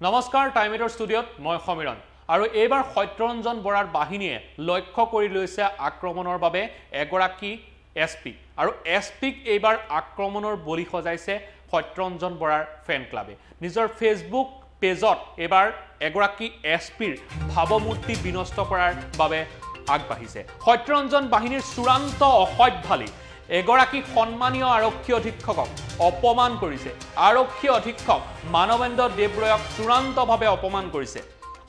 নমস্কাৰ টাইমেটৰ ষ্টুডিঅ'ত মই সমীৰণ আৰু এইবাৰ সত্যৰঞ্জন বৰাৰ বাহিনীয়ে লক্ষ্য কৰি লৈছে আক্ৰমণৰ বাবে এগৰাকী এছপি আৰু এছপিক এইবাৰ আক্ৰমণৰ বলি সজাইছে সত্যৰঞ্জন বৰাৰ ফেন ক্লাবে নিজৰ ফেসবুক পেজত এইবাৰ এগৰাকী এছপিৰ ভাৱমূৰ্তি বিনষ্ট কৰাৰ বাবে আগবাঢ়িছে সত্যৰঞ্জন বাহিনীৰ চূড়ান্ত অসভ্যালি এগৰাকী সন্মানীয় আৰক্ষী অধীক্ষকক অপমান কৰিছে আৰক্ষী অধীক্ষক মানৱেন্দ্ৰ দেৱৰয়ক চূড়ান্তভাৱে অপমান কৰিছে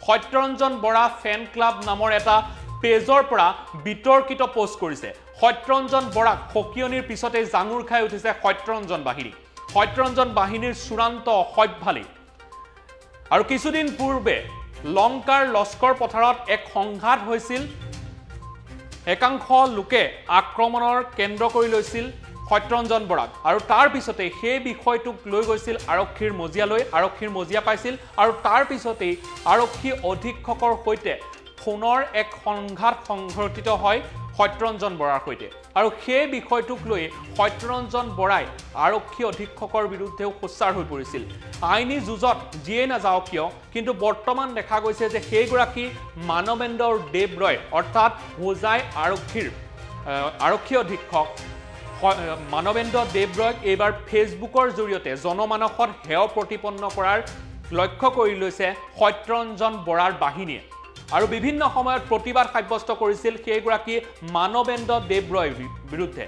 সত্যৰঞ্জন বৰা ফেন ক্লাব নামৰ এটা পেজৰ পৰা বিতৰ্কিত পোষ্ট কৰিছে সত্যৰঞ্জন বৰাক ফকিয়নিৰ পিছতে জাঙুৰ খাই উঠিছে সত্যৰঞ্জন বাহিনীৰ চূড়ান্ত অসভ্যালি আৰু কিছুদিন পূৰ্বে লংকাৰ লস্কৰ পথাৰত এক সংঘাত হৈছিল একাংশ লোকে আক্ৰমণৰ কেন্দ্ৰ কৰি লৈছিল সত্যৰঞ্জন বৰাক আৰু তাৰ পিছতে সেই বিষয়টোক লৈ গৈছিল আৰক্ষীৰ মজিয়া পাইছিল আৰু তাৰ পিছতে আৰক্ষী অধীক্ষকৰ সৈতে ফোনৰ এক সংঘাত সংঘটিত হয় সত্যৰঞ্জন বৰাৰ সৈতে আৰু সেই বিষয়টোক লৈ সত্যৰঞ্জন বৰাই আৰক্ষী অধীক্ষকৰ বিৰুদ্ধেও সোচ্চাৰ হৈ পৰিছিল আইনী যুঁজত যিয়ে নাযাওক কিয় কিন্তু বৰ্তমান দেখা গৈছে যে সেইগৰাকী মানৱেন্দ্ৰ দেৱৰয় অৰ্থাৎ হোজাই আৰক্ষী অধীক্ষক মানৱেন্দ্ৰ দেৱৰয়ক এইবাৰ ফেসবুকৰ জৰিয়তে জনমানসত হেয় প্ৰতিপন্ন কৰাৰ লক্ষ্য কৰি লৈছে সত্যৰঞ্জন বৰাৰ বাহিনীয়ে আৰু বিভিন্ন সময়ত প্ৰতিবাদ সাব্যস্ত কৰিছিল সেইগৰাকী মানৱেন্দ্ৰ দেৱৰয়ৰ বিৰুদ্ধে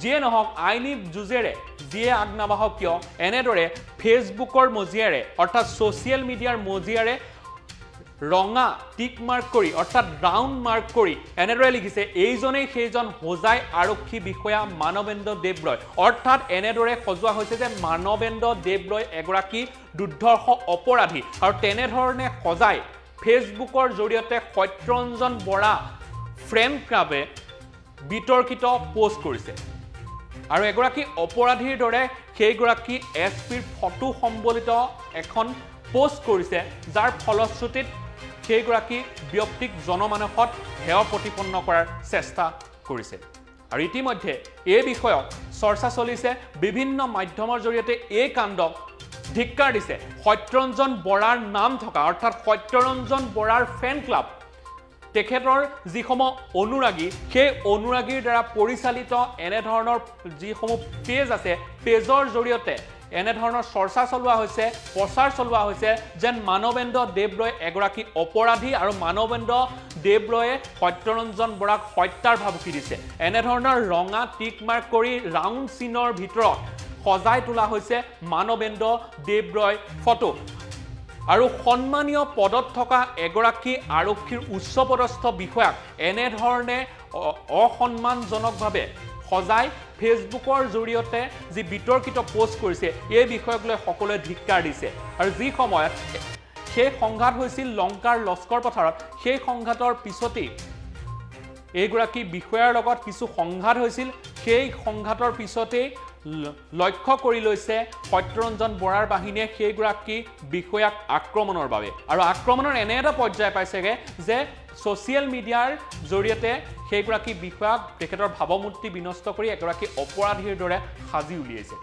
যিয়ে নহওক আইনী যুঁজেৰে যিয়ে আগনাবাহক কিয় এনেদৰে ফেসবুকৰ মজিয়াৰে অৰ্থাৎ সোশ্যাল মিডিয়াৰ মজিয়াৰে ৰঙা টিক মাৰ্ক কৰি অৰ্থাৎ ৰাউন্ড মাৰ্ক কৰি এনেদৰে লিখিছে এইজনেই সেইজন হোজাই আৰক্ষী বিষয়া মানৱেন্দ্ৰ দেৱৰয় অৰ্থাৎ এনেদৰে সজোৱা হৈছে যে মানৱেন্দ্ৰ দেৱৰয় এগৰাকী দুৰ্ধৰ্ষ অপৰাধী আৰু তেনেধৰণে সজাই ফেসবুকৰ জৰিয়তে সত্যৰঞ্জন বৰা ফ্ৰেণ্ড ক্লাবে বিতৰ্কিত পোষ্ট কৰিছে আৰু এগৰাকী অপৰাধীৰ দৰে সেইগৰাকী এছপিৰ ফটো সম্বলিত এখন পোষ্ট কৰিছে যাৰ ফলশ্ৰুতিত সেইগৰাকী ব্যক্তিক জনমানসত হেয় প্ৰতিপন্ন কৰাৰ চেষ্টা কৰিছে আৰু ইতিমধ্যে এই বিষয়ক চৰ্চা চলিছে বিভিন্ন মাধ্যমৰ জৰিয়তে এই কাণ্ডক ধিক্কাৰ দিছে সত্যৰঞ্জন বৰাৰ নাম থকা অৰ্থাৎ সত্যৰঞ্জন বৰাৰ ফেন ক্লাব তেখেতৰ যিসমূহ অনুৰাগী সেই অনুৰাগীৰ দ্বাৰা পৰিচালিত এনেধৰণৰ যিসমূহ পেজ আছে পেজৰ জৰিয়তে এনেধৰণৰ চৰ্চা চলোৱা হৈছে প্ৰচাৰ চলোৱা হৈছে যেন মানৱেন্দ্ৰ দেৱৰয় এগৰাকী অপৰাধী আৰু মানৱেন্দ্ৰ দেৱৰয়ে সত্যৰঞ্জন বৰাক হত্যাৰ ভাবুকি দিছে এনেধৰণৰ ৰঙা টিক মাৰ্ক কৰি ৰাউণ্ড চিনৰ ভিতৰত সজাই তোলা হৈছে মানৱেন্দ্ৰ দেৱৰয় ফটো আৰু সন্মানীয় পদত থকা এগৰাকী আৰক্ষীৰ উচ্চপদস্থ বিষয়াক এনেধৰণে অসন্মানজনকভাৱে সজাই ফেসবুকৰ জৰিয়তে যি বিতৰ্কিত পোষ্ট কৰিছে এই বিষয়ক লৈ সকলোৱে ধিক্কাৰ দিছে আৰু যি সময়ত সেই সংঘাত হৈছিল লংকাৰ লস্কৰ পথাৰত সেই সংঘাতৰ পিছতেই এইগৰাকী বিষয়াৰ লগত কিছু সংঘাত হৈছিল সেই সংঘাতৰ পিছতেই লক্ষ্য কৰি লৈছে সত্যৰঞ্জন বৰাৰ বাহিনীয়ে সেইগৰাকী বিষয়াক আক্ৰমণৰ বাবে আৰু আক্ৰমণৰ এনে এটা পৰ্যায় পাইছেগে যে সোশ্যাল মিডিয়াৰ জৰিয়তে সেইগৰাকী বিষয়াক তেখেতৰ ভাৱমূৰ্তি বিনষ্ট কৰি এগৰাকী অপৰাধীৰ দৰে সাজি উলিয়াইছে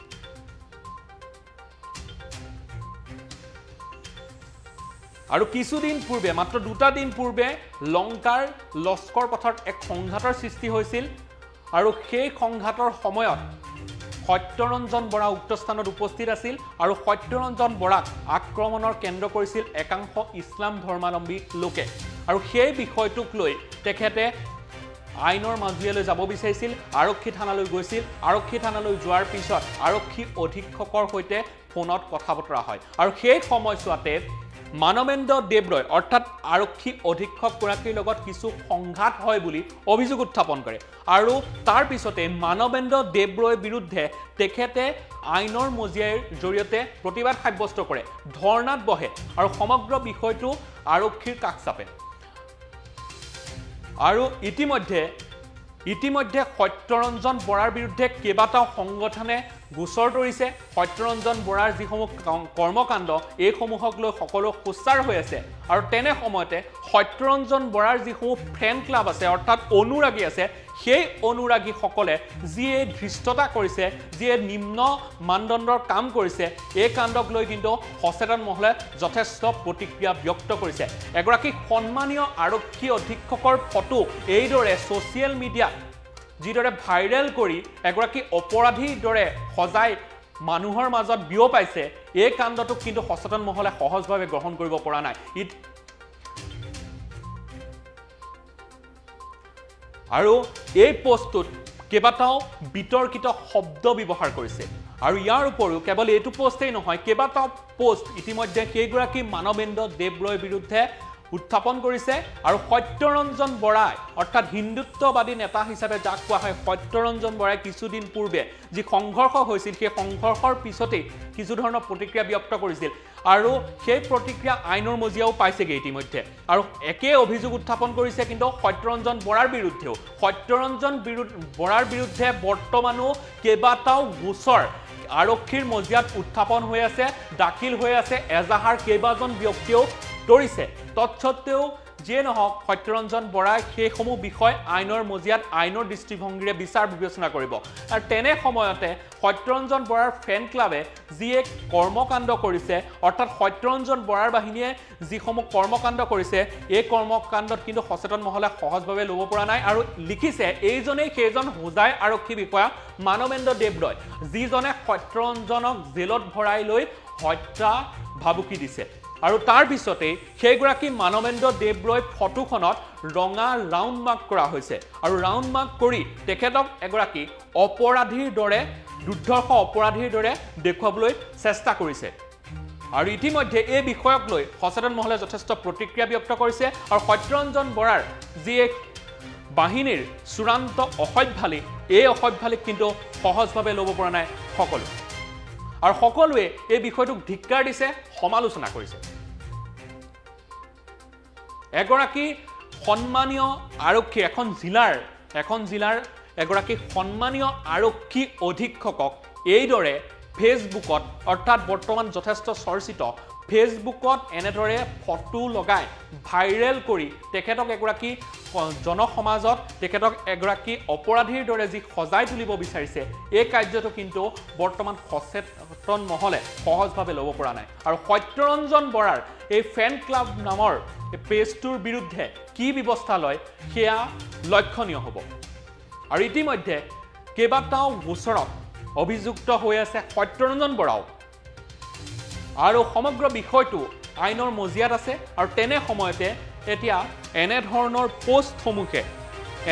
আৰু কিছুদিন পূৰ্বে মাত্ৰ দুটা দিন পূৰ্বে লংকাৰ লস্কৰ পথাৰত এক সংঘাতৰ সৃষ্টি হৈছিল আৰু সেই সংঘাতৰ সময়ত সত্যৰঞ্জন বৰা উক্ত স্থানত উপস্থিত আছিল আৰু সত্যৰঞ্জন বৰাক আক্ৰমণৰ কেন্দ্ৰ কৰিছিল একাংশ ইছলাম ধৰ্মাৱলম্বী লোকে আৰু সেই বিষয়টোক লৈ তেখেতে আইনৰ মাজুলীলৈ যাব বিচাৰিছিল আৰক্ষী থানালৈ গৈছিল আৰক্ষী থানালৈ যোৱাৰ পিছত আৰক্ষী অধীক্ষকৰ সৈতে ফোনত কথা বতৰা হয় আৰু সেই সময়ছোৱাতে মানৱেন্দ্ৰ দেৱৰয় অৰ্থাৎ আৰক্ষী অধীক্ষকগৰাকীৰ লগত কিছু সংঘাত হয় বুলি অভিযোগ উত্থাপন কৰে আৰু তাৰ পিছতে মানৱেন্দ্ৰ দেৱৰয়ৰ বিৰুদ্ধে তেখেতে আইনৰ মজিয়াৰ জৰিয়তে প্ৰতিবাদ সাব্যস্ত কৰে ধৰ্ণাত বহে আৰু সমগ্ৰ বিষয়টো আৰক্ষীৰ কাষ চাপে আৰু ইতিমধ্যে সত্যৰঞ্জন বৰাৰ বিৰুদ্ধে কেইবাটাও সংগঠনে গোচৰ তৰিছে সত্যৰঞ্জন বৰাৰ যিসমূহ কৰ্মকাণ্ড এইসমূহক লৈ সকলো সোচ্চাৰ হৈ আছে আৰু তেনে সময়তে সত্যৰঞ্জন বৰাৰ যিসমূহ ফ্ৰেণ্ড ক্লাব আছে অৰ্থাৎ অনুৰাগী আছে সেই অনুৰাগীসকলে যিয়ে ধৃষ্টতা কৰিছে যিয়ে নিম্ন মানদণ্ডৰ কাম কৰিছে এই কাণ্ডক লৈ কিন্তু সচেতন মহলে যথেষ্ট প্ৰতিক্ৰিয়া ব্যক্ত কৰিছে এগৰাকী সন্মানীয় আৰক্ষী অধীক্ষকৰ ফটো এইদৰে ছ'চিয়েল মিডিয়াত যিদৰে ভাইৰেল কৰি এগৰাকী অপৰাধীৰ দৰে সজাই মানুহৰ মাজত বিয়পাইছে এই কাণ্ডটোক কিন্তু সচেতন মহলে সহজভাৱে গ্ৰহণ কৰিব পৰা নাই আৰু এই পোষ্টটোত কেইবাটাও বিতৰ্কিত শব্দ ব্যৱহাৰ কৰিছে আৰু ইয়াৰ উপৰিও কেৱল এইটো পোষ্টেই নহয় কেইবাটাও পোষ্ট ইতিমধ্যে সেইগৰাকী মানৱেন্দ্ৰ দেৱৰয়ৰ বিৰুদ্ধে উত্থাপন কৰিছে আৰু সত্যৰঞ্জন বৰাই অৰ্থাৎ হিন্দুত্ববাদী নেতা হিচাপে যাক কোৱা হয় সত্যৰঞ্জন বৰাই কিছুদিন পূৰ্বে যি সংঘৰ্ষ হৈছিল সেই সংঘৰ্ষৰ পিছতেই কিছু ধৰণৰ প্ৰতিক্ৰিয়া ব্যক্ত কৰিছিল আৰু সেই প্ৰতিক্ৰিয়া আইনৰ মজিয়াও পাইছেগৈ ইতিমধ্যে আৰু একে অভিযোগ উত্থাপন কৰিছে কিন্তু সত্যৰঞ্জন বৰাৰ বিৰুদ্ধেও সত্যৰঞ্জন বৰাৰ বিৰুদ্ধে বৰ্তমানো কেইবাটাও গোচৰ আৰক্ষীৰ মজিয়াত উত্থাপন হৈ আছে দাখিল হৈ আছে এজাহাৰ কেইবাজন ব্যক্তিও তৰিছে তৎসত্ত্বেও যে নহওক সত্যৰঞ্জন বৰাই সেইসমূহ বিষয় আইনৰ মজিয়াত আইনৰ দৃষ্টিভংগীৰে বিচাৰ বিবেচনা কৰিব আৰু তেনে সময়তে সত্যৰঞ্জন বৰাৰ ফেন ক্লাবে যিয়ে কৰ্মকাণ্ড কৰিছে অৰ্থাৎ সত্যৰঞ্জন বৰাৰ বাহিনীয়ে যিসমূহ কৰ্মকাণ্ড কৰিছে এই কৰ্মকাণ্ডত কিন্তু সচেতন মহলে সহজভাৱে ল'ব পৰা নাই আৰু লিখিছে এইজনেই সেইজন হোজাই আৰক্ষী বিষয়া মানৱেন্দ্ৰ দেৱৰয় যিজনে সত্যৰঞ্জনক জেলত ভৰাই লৈ হত্যা ভাবুকি দিছে আৰু তাৰ পিছতে সেইগৰাকী মানৱেন্দ্ৰ দেৱৰয় ফটোখনত ৰঙা ৰাউণ্ড মাৰ্ক কৰা হৈছে আৰু ৰাউণ্ড মাৰ্ক কৰি তেখেতক এগৰাকী অপৰাধীৰ দৰে দুৰ্ধৰ্ষ অপৰাধীৰ দৰে দেখুৱাবলৈ চেষ্টা কৰিছে আৰু ইতিমধ্যে এই বিষয়ক লৈ সচেতন মহলে যথেষ্ট প্ৰতিক্ৰিয়া ব্যক্ত কৰিছে আৰু সত্যৰঞ্জন বৰাৰ যি এক বাহিনীৰ চূড়ান্ত অসভ্যালি এই অসভ্যালিক কিন্তু সহজভাৱে ল'ব পৰা নাই সকলো আৰু সকলোৱে এই বিষয়টোক ধিক্কাৰ দিছে সমালোচনা কৰিছে এগৰাকী সন্মানীয় আৰক্ষী এখন জিলাৰ এগৰাকী সন্মানীয় আৰক্ষী অধীক্ষকক এইদৰে ফেচবুকত অৰ্থাৎ বৰ্তমান যথেষ্ট চৰ্চিত ফেচবুকত এনেদৰে ফটো লগাই ভাইৰেল কৰি তেখেতক এগৰাকী জনসমাজত তেখেতক এগৰাকী অপৰাধীৰ দৰে যি সজাই তুলিব বিচাৰিছে এই কাৰ্যটো কিন্তু বৰ্তমান সচেতন মহলে সহজভাৱে ল'ব পৰা নাই আৰু সত্যৰঞ্জন বৰাৰ এই ফেন ক্লাব নামৰ পেজটোৰ বিৰুদ্ধে কি ব্যৱস্থা লয় সেয়া লক্ষণীয় হ'ব আৰু ইতিমধ্যে কেইবাটাও গোচৰত অভিযুক্ত হৈ আছে সত্যৰঞ্জন বৰাও আৰু সমগ্ৰ বিষয়টো আইনৰ মজিয়াত আছে আৰু তেনে সময়তে এতিয়া এনেধৰণৰ পোষ্টসমূহে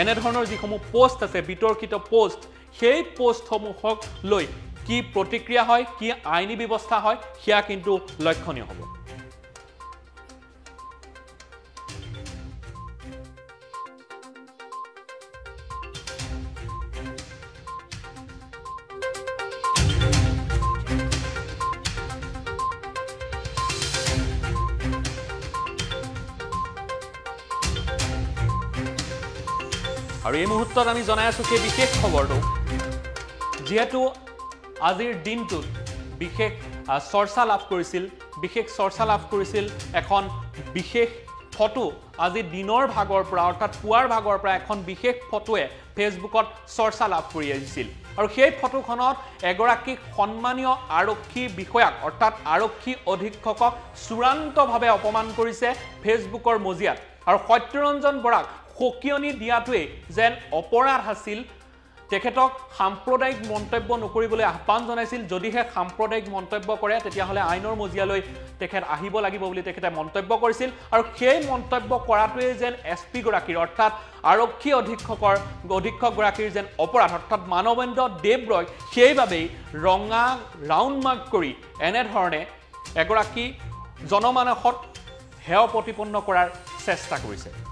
এনেধৰণৰ যিসমূহ পোষ্ট আছে বিতৰ্কিত পোষ্ট সেই পোষ্টসমূহক লৈ কি প্ৰতিক্ৰিয়া হয় কি আইনী ব্যৱস্থা হয় সেয়া কিন্তু লক্ষণীয় হ'ব আৰু এই মুহূৰ্তত আমি জনাই আছো সেই বিশেষ খবৰটো যেহেতু আজিৰ দিনটোত বিশেষ চৰ্চা লাভ কৰিছিল এখন বিশেষ ফটো আজি দিনৰ ভাগৰ পৰা অৰ্থাৎ পুৱাৰ ভাগৰ পৰা এখন বিশেষ ফটোৱে ফেচবুকত চৰ্চা লাভ কৰি আহিছিল আৰু সেই ফটোখনত এগৰাকী সন্মানীয় আৰক্ষী বিষয়াক অৰ্থাৎ আৰক্ষী অধীক্ষকক চূড়ান্তভাৱে অপমান কৰিছে ফেচবুকৰ মজিয়াত আৰু সত্যৰঞ্জন বৰাক সকিয়নি দিয়াটোৱে যেন অপৰাধ আছিল তেখেতক সাম্প্ৰদায়িক মন্তব্য নকৰিবলৈ আহ্বান জনাইছিল যদিহে সাম্প্ৰদায়িক মন্তব্য কৰে তেতিয়াহ'লে আইনৰ মজিয়ালৈ তেখেত আহিব লাগিব বুলি তেখেতে মন্তব্য কৰিছিল আৰু সেই মন্তব্য কৰাটোৱে যেন এছপি গৰাকীৰ অৰ্থাৎ আৰক্ষী অধীক্ষকগৰাকীৰ যেন অপৰাধ অৰ্থাৎ মানৱেন্দ্ৰ দেৱৰয় সেইবাবেই ৰঙা ৰাউণ্ড মাৰ্ক কৰি এনেধৰণে এগৰাকী জনমানসত হেয় প্ৰতিপন্ন কৰাৰ চেষ্টা কৰিছে